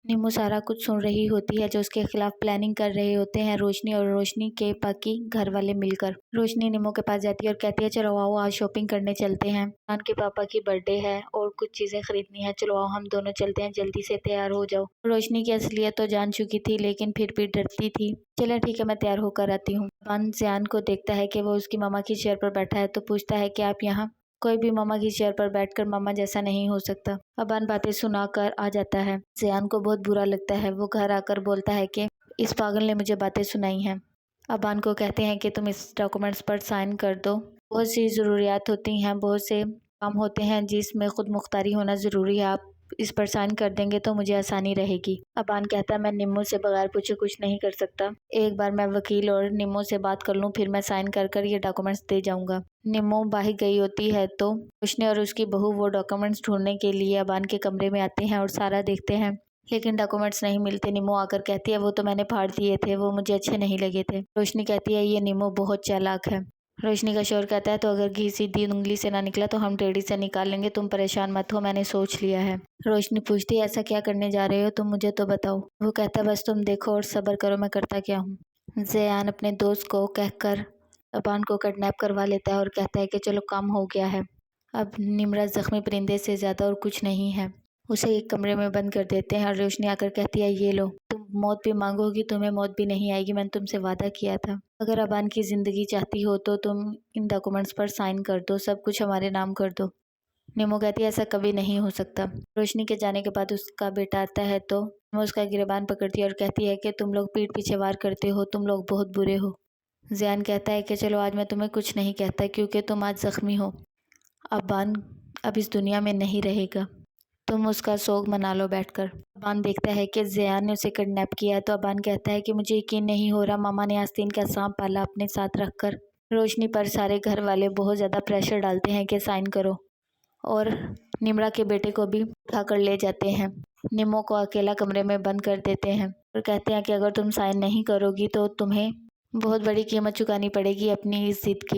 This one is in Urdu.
نیمو سارا کچھ سن رہی ہوتی ہے جو اس کے خلاف پلاننگ کر رہے ہوتے ہیں روشنی اور روشنی کے باقی گھر والے مل کر۔ روشنی نیمو کے پاس جاتی ہے اور کہتی ہے چلو آؤ آج شاپنگ کرنے چلتے ہیں، عمران کے پاپا کی برتھ ڈے ہے اور کچھ چیزیں خریدنی ہے، چلو آؤ ہم دونوں چلتے ہیں، جلدی سے تیار ہو جاؤ۔ روشنی کی اصلیت تو جان چکی تھی لیکن پھر بھی ڈرتی تھی۔ چلے ٹھیک ہے میں تیار ہو کر آتی ہوں۔ عمران زیان کو دیکھتا ہے کہ وہ اس کی ماما کی چیئر پر بیٹھا ہے تو پوچھتا ہے کہ آپ یہاں؟ کوئی بھی ماما کی چیئر پر بیٹھ کر ماما جیسا نہیں ہو سکتا۔ ابان باتیں سنا کر آ جاتا ہے۔ زیان کو بہت برا لگتا ہے، وہ گھر آ کر بولتا ہے کہ اس پاگل نے مجھے باتیں سنائی ہیں۔ ابان کو کہتے ہیں کہ تم اس ڈاکومنٹس پر سائن کر دو، بہت سی ضروریات ہوتی ہیں، بہت سے کام ہوتے ہیں جس میں خود مختاری ہونا ضروری ہے، آپ اس پر سائن کر دیں گے تو مجھے آسانی رہے گی۔ ابان کہتا ہے میں نیمو سے بغیر پوچھے کچھ نہیں کر سکتا، ایک بار میں وکیل اور نیمو سے بات کر لوں پھر میں سائن کر کر یہ ڈاکومنٹس دے جاؤں گا۔ نیمو باہر گئی ہوتی ہے تو روشنی اور اس کی بہو وہ ڈاکومنٹس ڈھونڈنے کے لیے ابان کے کمرے میں آتے ہیں اور سارا دیکھتے ہیں لیکن ڈاکومنٹس نہیں ملتے۔ نیمو آ کر کہتی ہے وہ تو میں نے پھاڑ دیے تھے، وہ مجھے اچھے نہیں لگے تھے۔ روشنی کہتی ہے یہ نیمو بہت چالاک ہے۔ روشنی کا شوہر کہتا ہے تو اگر گھی سیدھی انگلی سے نہ نکلا تو ہم ٹیڑھی سے نکال لیں گے، تم پریشان مت ہو، میں نے سوچ لیا ہے۔ روشنی پوچھتی ہے ایسا کیا کرنے جا رہے ہو تم، مجھے تو بتاؤ۔ وہ کہتا ہے بس تم دیکھو اور صبر کرو میں کرتا کیا ہوں۔ زیان اپنے دوست کو کہہ کر ابان کو کڈنیپ کروا لیتا ہے اور کہتا ہے کہ چلو کام ہو گیا ہے، اب نمرت زخمی پرندے سے زیادہ اور کچھ نہیں ہے۔ اسے ایک کمرے میں بند کر دیتے ہیں اور روشنی آ کر کہتی ہے یہ لو، تم موت بھی مانگو گی تمہیں موت بھی نہیں آئے گی، میں نے تم سے وعدہ کیا تھا، اگر ابان کی زندگی چاہتی ہو تو تم ان ڈاکومنٹس پر سائن کر دو، سب کچھ ہمارے نام کر دو۔ نیمو کہتی ہے ایسا کبھی نہیں ہو سکتا۔ روشنی کے جانے کے بعد اس کا بیٹا آتا ہے تو نیمو اس کا گریبان پکڑتی ہے اور کہتی ہے کہ تم لوگ پیٹھ پیچھے وار کرتے ہو، تم لوگ بہت برے ہو۔ زیان کہتا ہے کہ چلو آج میں تمہیں کچھ نہیں کہتا کیونکہ تم آج زخمی ہو، ابان اب اس دنیا میں نہیں رہے گا، تم اس کا سوگ منا لو بیٹھ کر۔ ابان دیکھتا ہے کہ زیان نے اسے کڈنیپ کیا ہے تو ابان کہتا ہے کہ مجھے یقین نہیں ہو رہا، ماما نے آستین کا سانپ پالا اپنے ساتھ رکھ کر۔ روشنی پر سارے گھر والے بہت زیادہ پریشر ڈالتے ہیں کہ سائن کرو اور نمرا کے بیٹے کو بھی اٹھا کر لے جاتے ہیں۔ نیمو کو اکیلا کمرے میں بند کر دیتے ہیں اور کہتے ہیں کہ اگر تم سائن نہیں کرو گی تو تمہیں بہت بڑی قیمت چکانی پڑے گی اپنی اس ضد کی۔